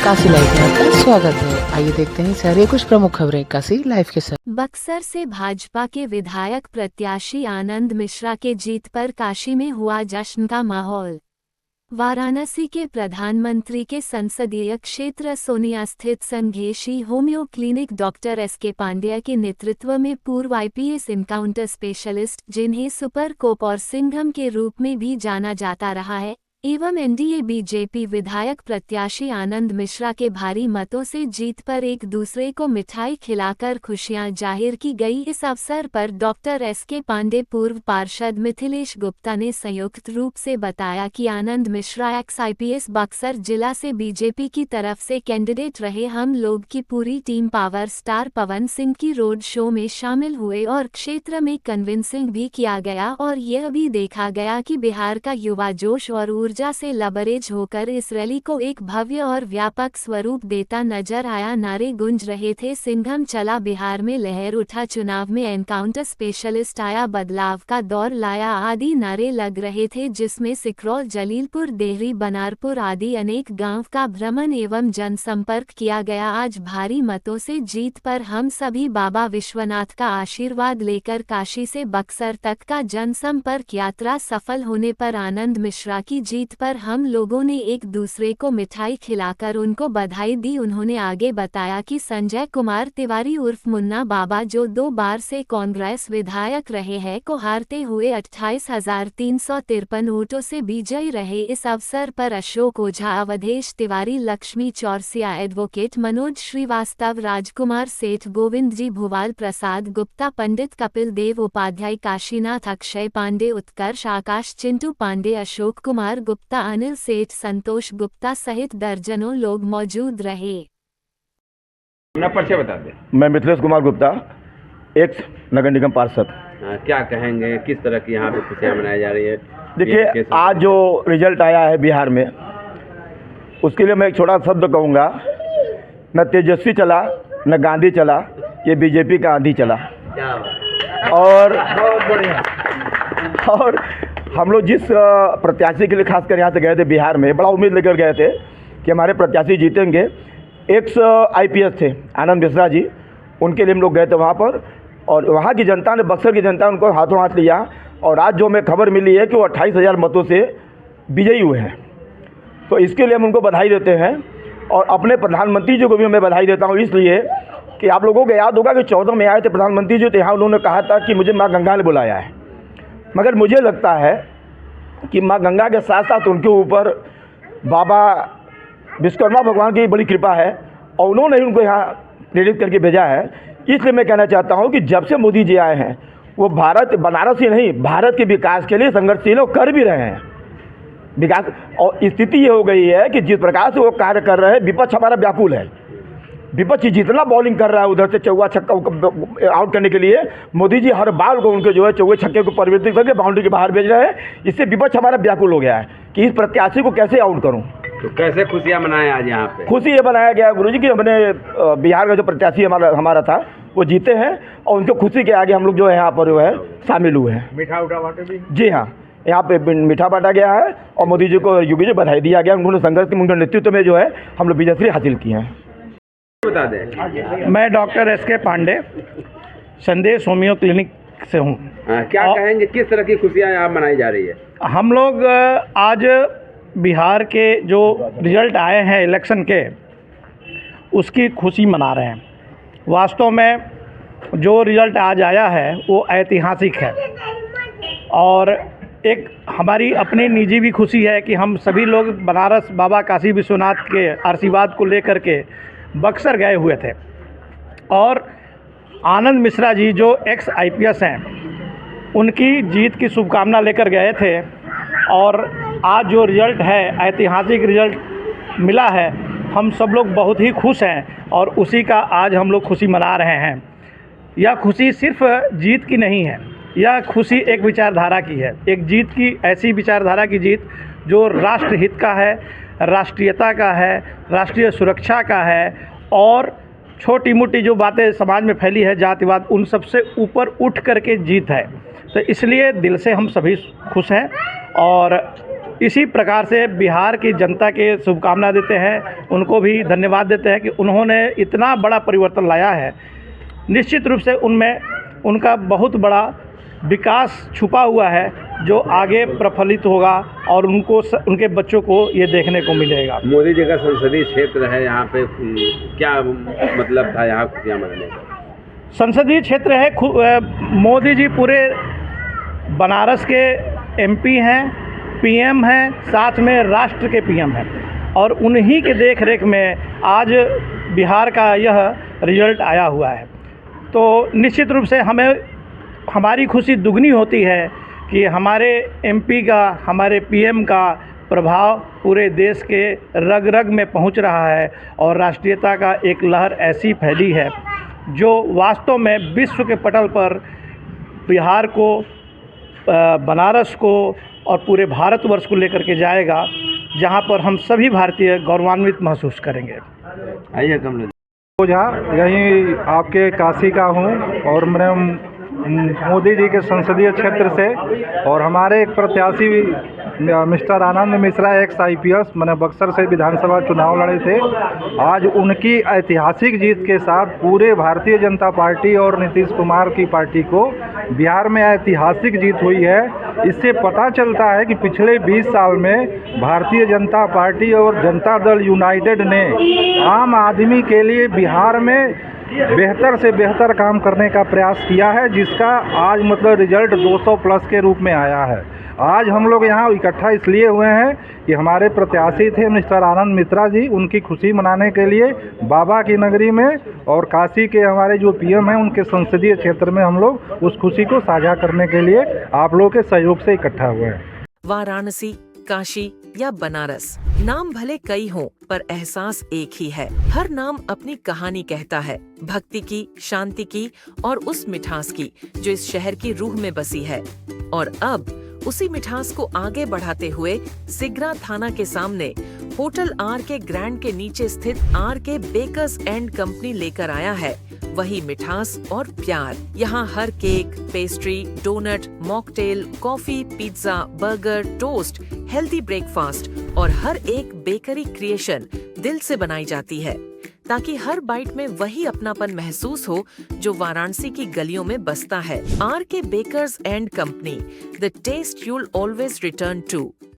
Kashi live में आपका स्वागत है। आइए देखते हैं सारे कुछ प्रमुख खबरें काशी लाइव के साथ। बक्सर से भाजपा के विधायक प्रत्याशी आनंद मिश्रा के जीत पर काशी में हुआ जश्न का माहौल। वाराणसी के प्रधानमंत्री के संसदीय क्षेत्र सोनिया स्थित संघेशी homeo clinic doctor SK Pandya के नेतृत्व में पूर्व आईपीएस इनकाउंटर स्पेशलिस्ट, जिन्हें सुपर कोप और सिंघम के रूप में भी जाना जाता रहा है, एवं एनडीए बीजेपी विधायक प्रत्याशी आनंद मिश्रा के भारी मतों से जीत पर एक दूसरे को मिठाई खिलाकर खुशियां जाहिर की गई। इस अवसर पर डॉक्टर एसके पांडे पूर्व पार्षद मिथिलेश गुप्ता ने संयुक्त रूप से बताया कि आनंद मिश्रा एक्स आईपीएस बक्सर जिला से बीजेपी की तरफ से कैंडिडेट रहे। हम लोग की पूरी team power star Pawan Singh की रोड शो में शामिल हुए और क्षेत्र में कन्विंसिंग भी किया गया और यह भी देखा गया कि बिहार का युवा जोश और ऊर्जा से लबरेज होकर इस रैली को एक भव्य और व्यापक स्वरूप देता नजर आया। नारे गूंज रहे थे, सिंघम चला, बिहार में लहर उठा, चुनाव में एनकाउंटर स्पेशलिस्ट आया, बदलाव का दौर लाया आदि नारे लग रहे थे, जिसमें सिकरौल, जलीलपुर, देहरी, बनारपुर आदि अनेक गांव का भ्रमण एवं जनसंपर्क किया गया। आज भारी मतों से जीत पर हम सभी बाबा विश्वनाथ का आशीर्वाद लेकर काशी से बक्सर तक का जनसंपर्क यात्रा सफल होने पर आनंद मिश्रा की जीत पर हम लोगों ने एक दूसरे को मिठाई खिलाकर उनको बधाई दी। उन्होंने आगे बताया कि संजय कुमार तिवारी उर्फ मुन्ना बाबा, जो 2 बार से कांग्रेस विधायक रहे हैं, को हारते हुए 28,353 वोटों से विजयी रहे। इस अवसर पर अशोक ओझा, अवधेश तिवारी, लक्ष्मी चौरसिया, एडवोकेट मनोज श्रीवास्तव, राजकुमार सेठ, गोविंद जी भुवाल, प्रसाद गुप्ता, पंडित कपिल देव उपाध्याय, काशीनाथ, अक्षय पांडे, उत्कर्ष, आकाश, चिंटू पांडे, अशोक कुमार गुप्ता, अनिल सेठ, संतोष गुप्ता सहित दर्जनों लोग मौजूद रहे। अपना परिचय बता दें। मैं मिथिलेश कुमार गुप्ता, एक्स नगर निगम पार्षद। क्या कहेंगे, किस तरह की यहाँ पे खुशियाँ मनाई जा रही है? देखिए, आज जो रिजल्ट आया है बिहार में, उसके लिए मैं एक छोटा शब्द कहूँगा, न तेजस्वी चला न गांधी चला, ये बीजेपी का आंधी चला। और हम लोग जिस प्रत्याशी के लिए खासकर यहाँ से गए थे बिहार में, बड़ा उम्मीद लेकर गए थे कि हमारे प्रत्याशी जीतेंगे। एक्स आईपीएस थे आनंद मिश्रा जी, उनके लिए हम लोग गए थे वहाँ पर, और वहाँ की जनता ने, बक्सर की जनता ने उनको हाथों हाथ लिया। और आज जो हमें खबर मिली है कि वो 28,000 मतों से विजयी हुए हैं, तो इसके लिए हम उनको बधाई देते हैं। और अपने प्रधानमंत्री जी को भी मैं बधाई देता हूँ, इसलिए कि आप लोगों को याद होगा कि 14 में आए थे प्रधानमंत्री जी, तो यहाँ उन्होंने कहा था कि मुझे माँ गंगा ने बुलाया है। मगर मुझे लगता है कि माँ गंगा के साथ साथ उनके ऊपर बाबा विश्वकर्मा भगवान की बड़ी कृपा है, और उन्होंने ही उनको यहाँ प्रेरित करके भेजा है। इसलिए मैं कहना चाहता हूँ कि जब से मोदी जी आए हैं, वो भारत, बनारस ही नहीं, भारत के विकास के लिए संघर्षशील और कर भी रहे हैं विकास। और स्थिति ये हो गई है कि जिस प्रकार से वो कार्य कर रहे हैं, विपक्ष हमारा व्याकुल है। विपक्ष जितना बॉलिंग कर रहा है उधर से चौका छक्का आउट करने के लिए, मोदी जी हर बार को उनके जो है चौके छक्के को परिवर्तित करके बाउंड्री के बाहर भेज रहे हैं। इससे विपक्ष हमारा व्याकुल हो गया है कि इस प्रत्याशी को कैसे आउट करूं। तो कैसे खुशियाँ मनाएं आज यहाँ पे? खुशी ये बनाया गया गुरुजी कि हमने बिहार का जो प्रत्याशी हमारा था वो जीते हैं, और उनको खुशी के आगे हम लोग जो है यहाँ पर जो है शामिल हुए हैं। मीठा उठा बांटे भी? जी हाँ, यहाँ पे मीठा बांटा गया है, और मोदी जी को, योगी जी बधाई दिया गया। उन्होंने संघर्ष के उनके नेतृत्व में जो है हम लोग विजयश्री हासिल किए हैं। बता दें। मैं डॉक्टर एसके पांडे, संदेश होम्यो क्लिनिक से हूँ। क्या कहेंगे, किस तरह की खुशियाँ यहाँ मनाई जा रही है? हम लोग आज बिहार के जो रिजल्ट आए हैं इलेक्शन के, उसकी खुशी मना रहे हैं। वास्तव में जो रिजल्ट आज आया है वो ऐतिहासिक है, और एक हमारी अपनी निजी भी खुशी है कि हम सभी लोग बनारस बाबा काशी विश्वनाथ के आशीर्वाद को लेकर के बक्सर गए हुए थे, और आनंद मिश्रा जी जो एक्स आईपीएस हैं, उनकी जीत की शुभकामना लेकर गए थे। और आज जो रिज़ल्ट है, ऐतिहासिक रिज़ल्ट मिला है, हम सब लोग बहुत ही खुश हैं, और उसी का आज हम लोग खुशी मना रहे हैं। यह खुशी सिर्फ जीत की नहीं है, यह खुशी एक विचारधारा की है, एक जीत की, ऐसी विचारधारा की जीत जो राष्ट्र हित का है, राष्ट्रीयता का है, राष्ट्रीय सुरक्षा का है, और छोटी मोटी जो बातें समाज में फैली है, जातिवाद, उन सब से ऊपर उठ करके जीत है। तो इसलिए दिल से हम सभी खुश हैं, और इसी प्रकार से बिहार की जनता के शुभकामना देते हैं, उनको भी धन्यवाद देते हैं कि उन्होंने इतना बड़ा परिवर्तन लाया है। निश्चित रूप से उनमें उनका बहुत बड़ा विकास छुपा हुआ है जो आगे प्रफुल्लित होगा और उनके बच्चों को ये देखने को मिलेगा। मोदी जी का संसदीय क्षेत्र है, यहाँ पे क्या मतलब था यहाँ खुशियाँ मनाने का? संसदीय क्षेत्र है, मोदी जी पूरे बनारस के एमपी हैं, पीएम हैं, साथ में राष्ट्र के पीएम हैं और उन्हीं के देख रेख में आज बिहार का यह रिजल्ट आया हुआ है। तो निश्चित रूप से हमारी खुशी दुगनी होती है कि हमारे एमपी का, हमारे पीएम का प्रभाव पूरे देश के रग रग में पहुंच रहा है और राष्ट्रीयता का एक लहर ऐसी फैली है जो वास्तव में विश्व के पटल पर बिहार को, बनारस को और पूरे भारतवर्ष को लेकर के जाएगा, जहां पर हम सभी भारतीय गौरवान्वित महसूस करेंगे। आइए कमलेश ओझा, यहीं आपके काशी का हूँ और मैं मोदी जी के संसदीय क्षेत्र से और हमारे एक प्रत्याशी मिस्टर आनंद मिश्रा एक्स IPS मैंने बक्सर से विधानसभा चुनाव लड़े थे। आज उनकी ऐतिहासिक जीत के साथ पूरे भारतीय जनता पार्टी और नीतीश कुमार की पार्टी को बिहार में ऐतिहासिक जीत हुई है। इससे पता चलता है कि पिछले 20 साल में भारतीय जनता पार्टी और जनता दल यूनाइटेड ने आम आदमी के लिए बिहार में बेहतर से बेहतर काम करने का प्रयास किया है, जिसका आज मतलब रिजल्ट 200 प्लस के रूप में आया है। आज हम लोग यहाँ इकट्ठा इसलिए हुए हैं कि हमारे प्रत्याशी थे मिस्टर आनंद मिश्रा जी, उनकी खुशी मनाने के लिए बाबा की नगरी में और काशी के हमारे जो पीएम हैं उनके संसदीय क्षेत्र में हम लोग उस खुशी को साझा करने के लिए आप लोगों के सहयोग से इकट्ठा हुए हैं। वाराणसी, काशी या बनारस, नाम भले कई हों पर एहसास एक ही है। हर नाम अपनी कहानी कहता है, भक्ति की, शांति की और उस मिठास की जो इस शहर की रूह में बसी है। और अब उसी मिठास को आगे बढ़ाते हुए सिगरा थाना के सामने होटल RK ग्रैंड के नीचे स्थित RK बेकर्स एंड कंपनी लेकर आया है वही मिठास और प्यार। यहाँ हर cake, pastry, donut, mocktail, coffee, pizza, burger, toast, healthy breakfast और हर एक बेकरी क्रिएशन दिल से बनाई जाती है ताकि हर बाइट में वही अपनापन महसूस हो जो वाराणसी की गलियों में बसता है। RK bakers and company, the test you'll always return to।